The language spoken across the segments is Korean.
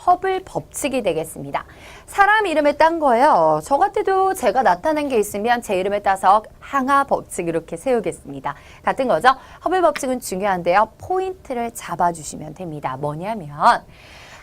허블 법칙이 되겠습니다. 사람 이름에 딴 거예요. 저 같아도 제가 나타낸 게 있으면 제 이름에 따서 항하 법칙 이렇게 세우겠습니다. 같은 거죠. 허블 법칙은 중요한데요. 포인트를 잡아주시면 됩니다. 뭐냐면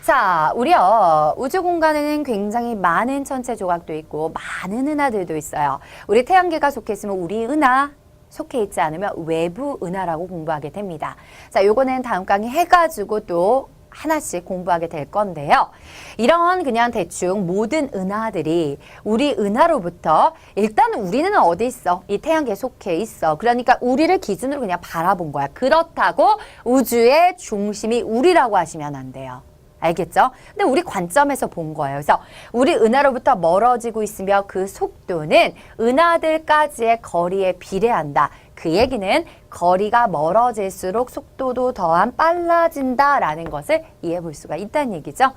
자, 우리요 우주 공간에는 굉장히 많은 천체 조각도 있고 많은 은하들도 있어요. 우리 태양계가 속해 있으면 우리 은하 속해 있지 않으면 외부 은하라고 공부하게 됩니다. 자, 요거는 다음 강의 해가지고 또 하나씩 공부하게 될 건데요. 이런 그냥 대충 모든 은하들이 우리 은하로부터 일단 우리는 어디 있어? 이 태양계에 속해 있어. 그러니까 우리를 기준으로 그냥 바라본 거야. 그렇다고 우주의 중심이 우리라고 하시면 안 돼요. 알겠죠? 근데 우리 관점에서 본 거예요. 그래서 우리 은하로부터 멀어지고 있으며 그 속도는 은하들까지의 거리에 비례한다. 그 얘기는 거리가 멀어질수록 속도도 더한 빨라진다라는 것을 이해해 볼 수가 있다는 얘기죠.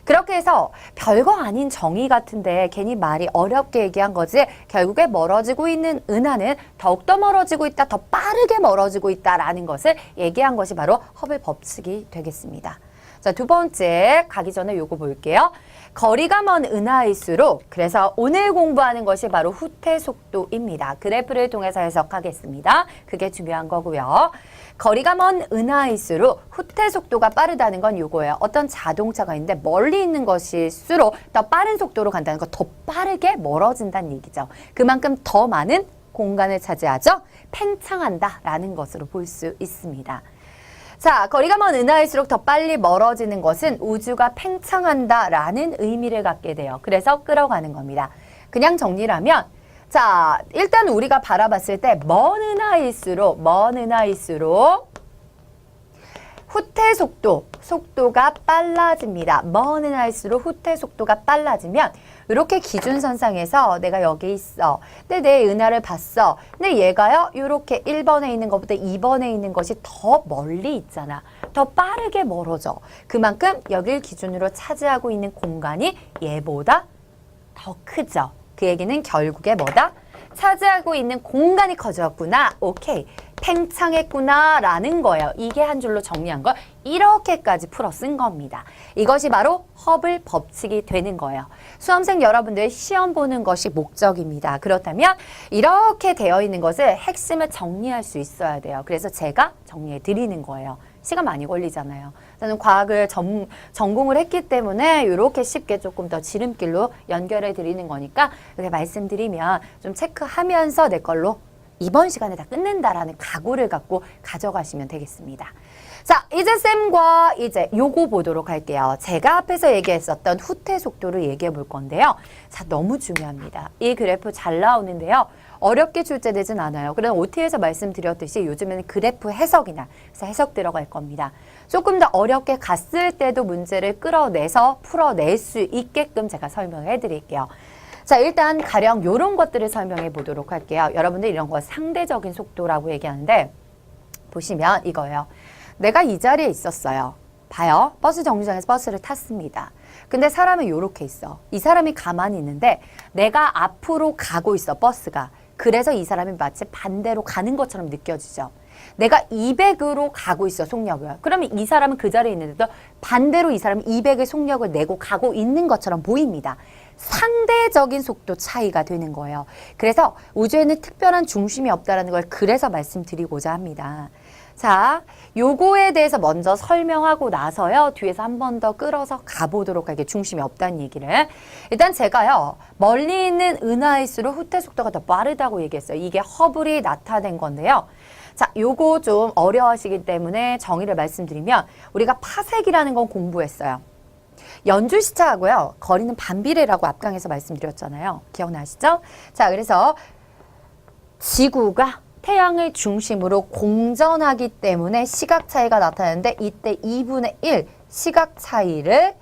그렇게 해서 별거 아닌 정의 같은데 괜히 말이 어렵게 얘기한 거지 결국에 멀어지고 있는 은하는 더욱더 멀어지고 있다, 더 빠르게 멀어지고 있다라는 것을 얘기한 것이 바로 허블 법칙이 되겠습니다. 자, 두 번째 가기 전에 요거 볼게요. 거리가 먼 은하일수록 그래서 오늘 공부하는 것이 바로 후퇴 속도입니다. 그래프를 통해서 해석하겠습니다. 그게 중요한 거고요. 거리가 먼 은하일수록 후퇴 속도가 빠르다는 건 요거예요. 어떤 자동차가 있는데 멀리 있는 것일수록 더 빠른 속도로 간다는 거 더 빠르게 멀어진다는 얘기죠. 그만큼 더 많은 공간을 차지하죠. 팽창한다라는 것으로 볼 수 있습니다. 자, 거리가 먼 은하일수록 더 빨리 멀어지는 것은 우주가 팽창한다라는 의미를 갖게 돼요. 그래서 끌어가는 겁니다. 그냥 정리를 하면 자, 일단 우리가 바라봤을 때 먼 은하일수록 후퇴 속도가 빨라집니다. 먼 은하일수록 후퇴 속도가 빨라지면 이렇게 기준선상에서 내가 여기 있어. 근데 내 은하를 봤어. 근데 얘가요. 이렇게 1번에 있는 것보다 2번에 있는 것이 더 멀리 있잖아. 더 빠르게 멀어져. 그만큼 여길 기준으로 차지하고 있는 공간이 얘보다 더 크죠. 그 얘기는 결국에 뭐다? 차지하고 있는 공간이 커졌구나. 오케이. 팽창했구나 라는 거예요. 이게 한 줄로 정리한 걸 이렇게까지 풀어 쓴 겁니다. 이것이 바로 허블 법칙이 되는 거예요. 수험생 여러분들 시험 보는 것이 목적입니다. 그렇다면 이렇게 되어 있는 것을 핵심을 정리할 수 있어야 돼요. 그래서 제가 정리해 드리는 거예요. 시간 많이 걸리잖아요. 저는 과학을 전공을 했기 때문에 이렇게 쉽게 조금 더 지름길로 연결해 드리는 거니까 이렇게 말씀드리면 좀 체크하면서 내 걸로 이번 시간에 다 끝낸다라는 각오를 갖고 가져가시면 되겠습니다. 자, 이제 쌤과 이제 요거 보도록 할게요. 제가 앞에서 얘기했었던 후퇴 속도를 얘기해 볼 건데요. 자, 너무 중요합니다. 이 그래프 잘 나오는데요. 어렵게 출제되진 않아요. 그럼 OT에서 말씀드렸듯이 요즘에는 그래프 해석이나 그래서 해석 들어갈 겁니다. 조금 더 어렵게 갔을 때도 문제를 끌어내서 풀어낼 수 있게끔 제가 설명해 드릴게요. 자, 일단 가령 이런 것들을 설명해 보도록 할게요. 여러분들 이런 거 상대적인 속도라고 얘기하는데 보시면 이거예요. 내가 이 자리에 있었어요. 봐요. 버스 정류장에서 버스를 탔습니다. 근데 사람은 이렇게 있어. 이 사람이 가만히 있는데 내가 앞으로 가고 있어, 버스가. 그래서 이 사람이 마치 반대로 가는 것처럼 느껴지죠. 내가 200으로 가고 있어, 속력을. 그러면 이 사람은 그 자리에 있는데도 반대로 이 사람은 200의 속력을 내고 가고 있는 것처럼 보입니다. 상대적인 속도 차이가 되는 거예요. 그래서 우주에는 특별한 중심이 없다는 걸 그래서 말씀드리고자 합니다. 자, 요거에 대해서 먼저 설명하고 나서요. 뒤에서 한 번 더 끌어서 가보도록 할게요. 중심이 없다는 얘기를. 일단 제가요. 멀리 있는 은하일수록 후퇴 속도가 더 빠르다고 얘기했어요. 이게 허블이 나타낸 건데요. 자, 요거 좀 어려워하시기 때문에 정의를 말씀드리면 우리가 파색이라는 건 공부했어요. 연주시차하고요. 거리는 반비례라고 앞강에서 말씀드렸잖아요. 기억나시죠? 자, 그래서 지구가 태양을 중심으로 공전하기 때문에 시각 차이가 나타나는데 이때 2분의 1 시각 차이를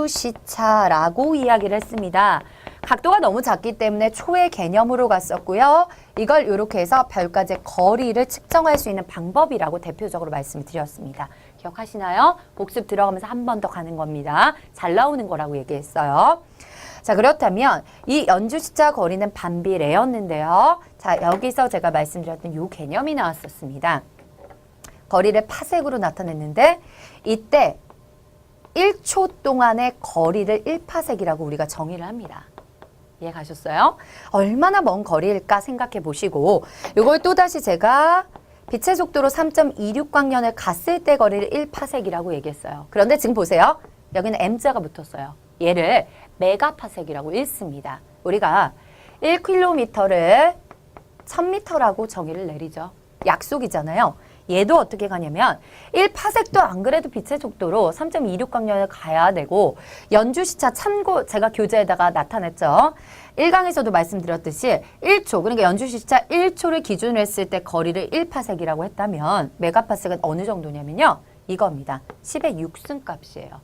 연주시차라고 이야기를 했습니다. 각도가 너무 작기 때문에 초의 개념으로 갔었고요. 이걸 이렇게 해서 별까지의 거리를 측정할 수 있는 방법이라고 대표적으로 말씀을 드렸습니다. 기억하시나요? 복습 들어가면서 한 번 더 가는 겁니다. 잘 나오는 거라고 얘기했어요. 자, 그렇다면 이 연주시차 거리는 반비례였는데요. 자, 여기서 제가 말씀드렸던 이 개념이 나왔었습니다. 거리를 파색으로 나타냈는데 이때 1초 동안의 거리를 1파섹이라고 우리가 정의를 합니다. 이해 가셨어요? 얼마나 먼 거리일까 생각해 보시고 이걸 또다시 제가 빛의 속도로 3.26광년을 갔을 때 거리를 1파섹이라고 얘기했어요. 그런데 지금 보세요. 여기는 M자가 붙었어요. 얘를 메가파섹이라고 읽습니다. 우리가 1km를 1000m라고 정의를 내리죠. 약속이잖아요. 얘도 어떻게 가냐면 1파섹도 안 그래도 빛의 속도로 3.26광년을 가야 되고 연주시차 참고 제가 교재에다가 나타냈죠. 1강에서도 말씀드렸듯이 1초 그러니까 연주시차 1초를 기준으로 했을 때 거리를 1파섹이라고 했다면 메가파섹은 어느 정도냐면요. 이겁니다. 10의 6승 값이에요.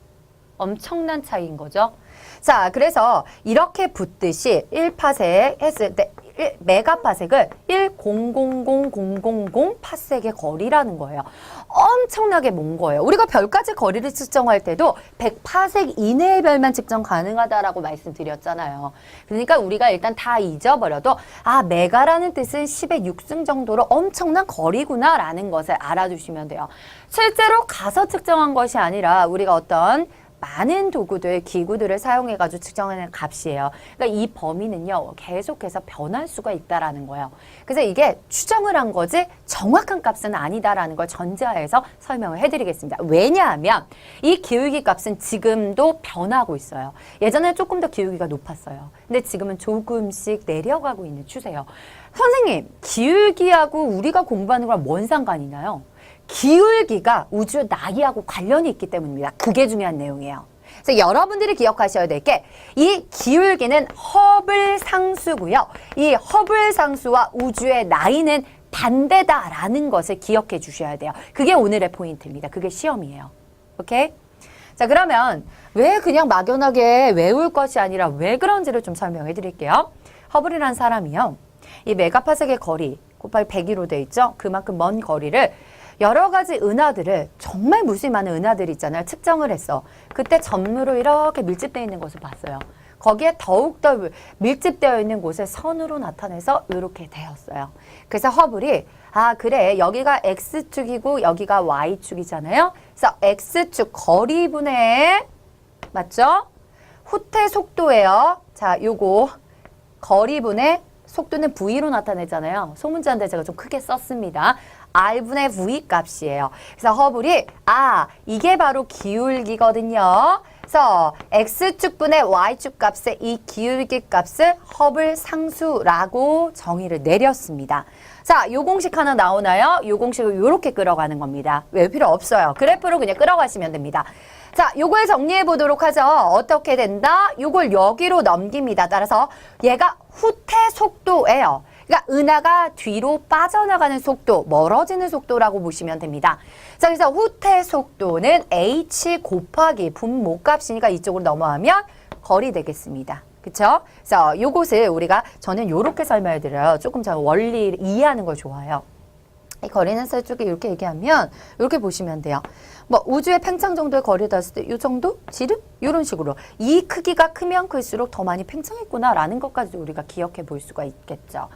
엄청난 차이인 거죠. 자, 그래서 이렇게 붙듯이 1파섹 했을 때 메가파섹을 1,000,000 파섹의 거리라는 거예요. 엄청나게 먼 거예요. 우리가 별까지 거리를 측정할 때도 100파섹 이내의 별만 측정 가능하다라고 말씀드렸잖아요. 그러니까 우리가 일단 다 잊어버려도 아, 메가라는 뜻은 10의 6승 정도로 엄청난 거리구나라는 것을 알아두시면 돼요. 실제로 가서 측정한 것이 아니라 우리가 어떤 많은 도구들, 기구들을 사용해가지고 측정하는 값이에요. 그러니까 이 범위는요, 계속해서 변할 수가 있다라는 거예요. 그래서 이게 추정을 한 거지 정확한 값은 아니다라는 걸 전제하에서 설명을 해드리겠습니다. 왜냐하면 이 기울기 값은 지금도 변하고 있어요. 예전에 조금 더 기울기가 높았어요. 근데 지금은 조금씩 내려가고 있는 추세예요. 선생님, 기울기하고 우리가 공부하는 거랑 뭔 상관이 있나요? 기울기가 우주 나이하고 관련이 있기 때문입니다. 그게 중요한 내용이에요. 그래서 여러분들이 기억하셔야 될 게 이 기울기는 허블 상수고요. 이 허블 상수와 우주의 나이는 반대다라는 것을 기억해 주셔야 돼요. 그게 오늘의 포인트입니다. 그게 시험이에요. 오케이? 자, 그러면 왜 그냥 막연하게 외울 것이 아니라 왜 그런지를 좀 설명해 드릴게요. 허블이라는 사람이요. 이 메가파섹의 거리 곱하기 100이로 돼 있죠. 그만큼 먼 거리를 여러 가지 은하들을 정말 무수히 많은 은하들이 있잖아요. 측정을 했어. 그때 점으로 이렇게 밀집되어 있는 것을 봤어요. 거기에 더욱더 밀집되어 있는 곳에 선으로 나타내서 이렇게 되었어요. 그래서 허블이 아 그래 여기가 X축이고 여기가 Y축이잖아요. 그래서 X축 거리분의 맞죠? 후퇴 속도예요. 자 요거 거리분의 속도는 V로 나타내잖아요. 소문자인데 제가 좀 크게 썼습니다. R분의 V 값이에요. 그래서 허블이 아 이게 바로 기울기거든요. 그래서 X축분의 Y축 값의 이 기울기 값을 허블 상수라고 정의를 내렸습니다. 자, 요 공식 하나 나오나요? 요 공식을 이렇게 끌어가는 겁니다. 외울 필요 없어요. 그래프로 그냥 끌어가시면 됩니다. 자, 요걸 정리해 보도록 하죠. 어떻게 된다? 요걸 여기로 넘깁니다. 따라서 얘가 후퇴 속도예요. 그러니까 은하가 뒤로 빠져나가는 속도, 멀어지는 속도라고 보시면 됩니다. 자, 그래서 후퇴 속도는 h 곱하기 분모값이니까 이쪽으로 넘어가면 거리 되겠습니다. 그쵸? 그래서 요것을 우리가 저는 요렇게 설명해 드려요. 조금 제가 원리를 이해하는 걸 좋아해요. 이 거리는 셀쭉에 이렇게 얘기하면 이렇게 보시면 돼요. 뭐 우주의 팽창 정도의 거리를 닿았을 때 이 정도? 지름? 이런 식으로 이 크기가 크면 클수록 더 많이 팽창했구나라는 것까지 우리가 기억해 볼 수가 있겠죠.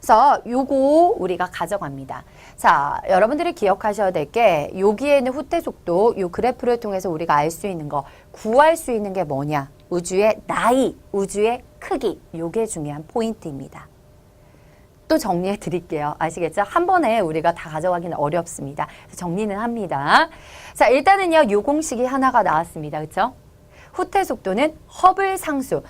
그래서 요거 우리가 가져갑니다. 자, 여러분들이 기억하셔야 될 게 여기에 있는 후퇴 속도 요 그래프를 통해서 우리가 알 수 있는 거 구할 수 있는 게 뭐냐? 우주의 나이, 우주의 크기 요게 중요한 포인트입니다. 또 정리해 드릴게요. 아시겠죠? 한 번에 우리가 다 가져가기는 어렵습니다. 정리는 합니다. 자, 일단은요, 요 공식이 하나가 나왔습니다. 그쵸? 후퇴 속도는 허블 상수.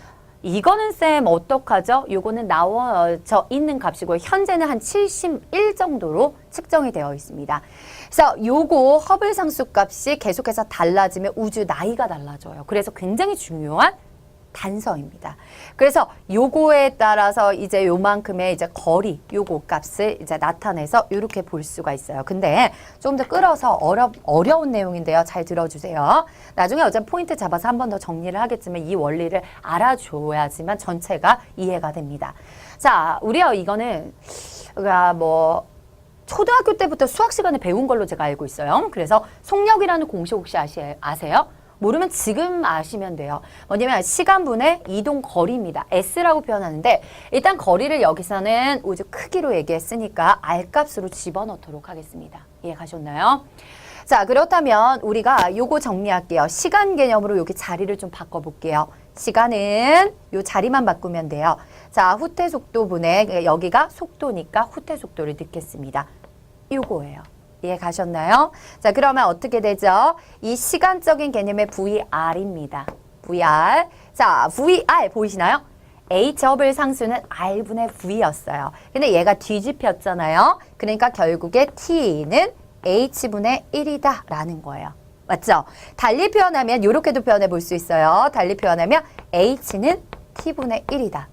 이거는 쌤 어떡하죠? 요거는 나와져 있는 값이고요. 현재는 한 71 정도로 측정이 되어 있습니다. 그래서 요거 허블 상수 값이 계속해서 달라지면 우주 나이가 달라져요. 그래서 굉장히 중요한 단서입니다. 그래서 요거에 따라서 이제 요만큼의 이제 거리, 요거 값을 이제 나타내서 이렇게 볼 수가 있어요. 근데 좀 더 끌어서 어려운 내용인데요. 잘 들어주세요. 나중에 어차피 포인트 잡아서 한 번 더 정리를 하겠지만 이 원리를 알아줘야지만 전체가 이해가 됩니다. 자, 우리요 이거는 뭐 초등학교 때부터 수학 시간에 배운 걸로 제가 알고 있어요. 그래서 속력이라는 공식 혹시 아세요? 모르면 지금 아시면 돼요. 뭐냐면 시간분의 이동 거리입니다. S라고 표현하는데 일단 거리를 여기서는 우주 크기로 얘기했으니까 R 값으로 집어넣도록 하겠습니다. 이해 가셨나요? 자, 그렇다면 우리가 요거 정리할게요. 시간 개념으로 여기 자리를 좀 바꿔볼게요. 시간은 요 자리만 바꾸면 돼요. 자, 후퇴 속도분의 여기가 속도니까 후퇴 속도를 넣겠습니다. 요거예요. 이해 가셨나요? 자, 그러면 어떻게 되죠? 이 시간적인 개념의 VR입니다. VR. 자, VR 보이시나요? H 허블 상수는 R분의 V였어요. 근데 얘가 뒤집혔잖아요. 그러니까 결국에 T는 H분의 1이다 라는 거예요. 맞죠? 달리 표현하면 이렇게도 표현해 볼 수 있어요. 달리 표현하면 H는 T분의 1이다.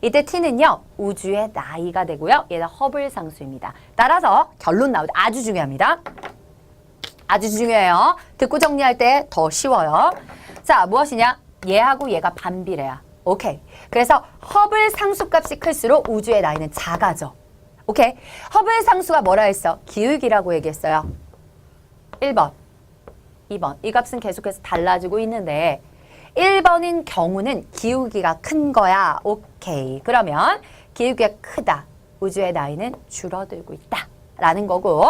이때 T는요. 우주의 나이가 되고요. 얘는 허블 상수입니다. 따라서 결론 나오죠. 아주 중요합니다. 아주 중요해요. 듣고 정리할 때 더 쉬워요. 자, 무엇이냐? 얘하고 얘가 반비례야. 오케이. 그래서 허블 상수값이 클수록 우주의 나이는 작아져. 오케이. 허블 상수가 뭐라 했어? 기울기라고 얘기했어요. 1번, 2번. 이 값은 계속해서 달라지고 있는데 1번인 경우는 기울기가 큰 거야. 오케이. 그러면 기울기가 크다. 우주의 나이는 줄어들고 있다. 라는 거고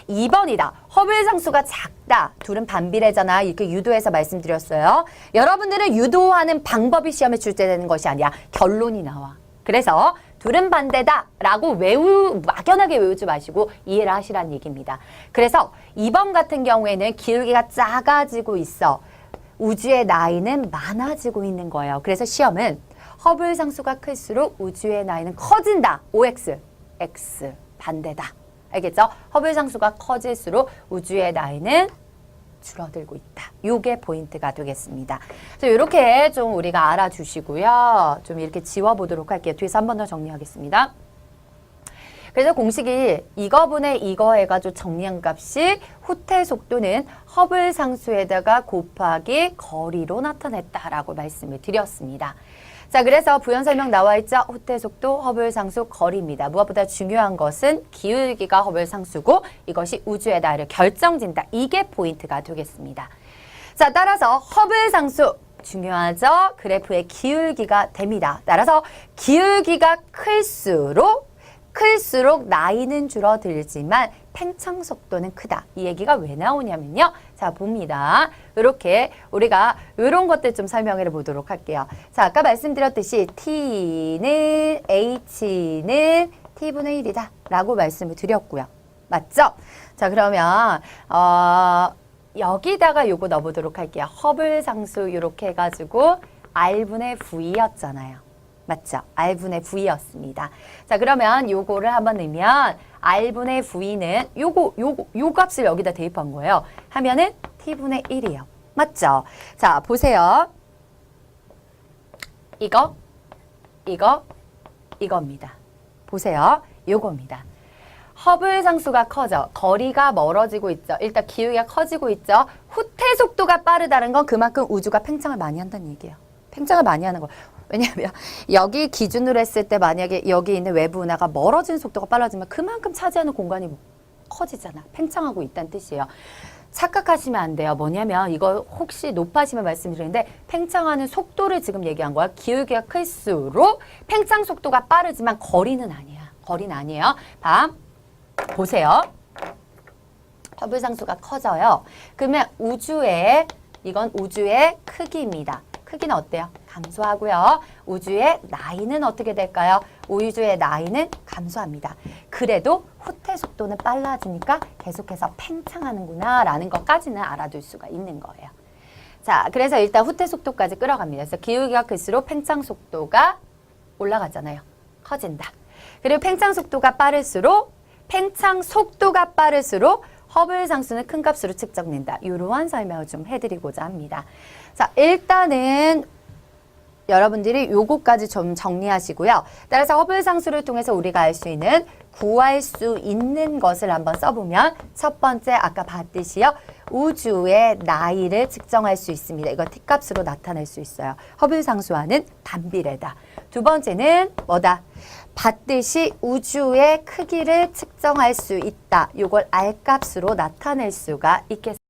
2번이다. 허블 상수가 작다. 둘은 반비례잖아. 이렇게 유도해서 말씀드렸어요. 여러분들은 유도하는 방법이 시험에 출제되는 것이 아니야. 결론이 나와. 그래서 둘은 반대다 라고 막연하게 외우지 마시고 이해를 하시라는 얘기입니다. 그래서 2번 같은 경우에는 기울기가 작아지고 있어. 우주의 나이는 많아지고 있는 거예요. 그래서 시험은 허블 상수가 클수록 우주의 나이는 커진다. OX, X 반대다. 알겠죠? 허블 상수가 커질수록 우주의 나이는 줄어들고 있다. 요게 포인트가 되겠습니다. 그래서 이렇게 좀 우리가 알아주시고요. 좀 이렇게 지워보도록 할게요. 뒤에서 한 번 더 정리하겠습니다. 그래서 공식이 이거분의 이거 해가지고 정리한 값이 후퇴 속도는 허블 상수에다가 곱하기 거리로 나타냈다라고 말씀을 드렸습니다. 자, 그래서 부연 설명 나와 있죠? 후퇴 속도, 허블 상수, 거리입니다. 무엇보다 중요한 것은 기울기가 허블 상수고 이것이 우주의 나이를 결정짓는다. 이게 포인트가 되겠습니다. 자, 따라서 허블 상수 중요하죠? 그래프의 기울기가 됩니다. 따라서 기울기가 클수록 나이는 줄어들지만 팽창 속도는 크다. 이 얘기가 왜 나오냐면요. 자, 봅니다. 이렇게 우리가 이런 것들 좀 설명해 보도록 할게요. 자, 아까 말씀드렸듯이 T는 H는 T분의 1이다 라고 말씀을 드렸고요. 맞죠? 자, 그러면 여기다가 요거 넣어보도록 할게요. 허블 상수 이렇게 해가지고 R분의 V였잖아요. 맞죠? R분의 V였습니다. 자, 그러면 요거를 한번 넣으면 R분의 V는 요 값을 여기다 대입한 거예요. 하면은 T분의 1이에요. 맞죠? 자, 보세요. 이겁니다. 보세요. 요겁니다. 허블 상수가 커져. 거리가 멀어지고 있죠. 일단 기울기가 커지고 있죠. 후퇴 속도가 빠르다는 건 그만큼 우주가 팽창을 많이 한다는 얘기예요. 팽창을 많이 하는 거예요. 왜냐하면 여기 기준으로 했을 때 만약에 여기 있는 외부 은하가 멀어지는 속도가 빨라지면 그만큼 차지하는 공간이 커지잖아. 팽창하고 있다는 뜻이에요. 착각하시면 안 돼요. 뭐냐면 이거 혹시 높아지면 말씀드리는데 팽창하는 속도를 지금 얘기한 거야. 기울기가 클수록 팽창 속도가 빠르지만 거리는 아니야. 거리는 아니에요. 보세요. 허블 상수가 커져요. 그러면 이건 우주의 크기입니다. 크기는 어때요? 감소하고요. 우주의 나이는 어떻게 될까요? 우주의 나이는 감소합니다. 그래도 후퇴 속도는 빨라지니까 계속해서 팽창하는구나 라는 것까지는 알아둘 수가 있는 거예요. 자, 그래서 일단 후퇴 속도까지 끌어갑니다. 그래서 기울기가 클수록 팽창 속도가 올라가잖아요. 커진다. 그리고 팽창 속도가 빠를수록 허블 상수는 큰 값으로 측정된다. 이러한 설명을 좀 해드리고자 합니다. 자, 일단은 여러분들이 요거까지 좀 정리하시고요. 따라서 허블 상수를 통해서 우리가 알 수 있는 구할 수 있는 것을 한번 써보면 첫 번째 아까 봤듯이요. 우주의 나이를 측정할 수 있습니다. 이거 T값으로 나타낼 수 있어요. 허블 상수와는 반비례다. 두 번째는 뭐다? 봤듯이 우주의 크기를 측정할 수 있다. 요걸 R값으로 나타낼 수가 있겠습니다.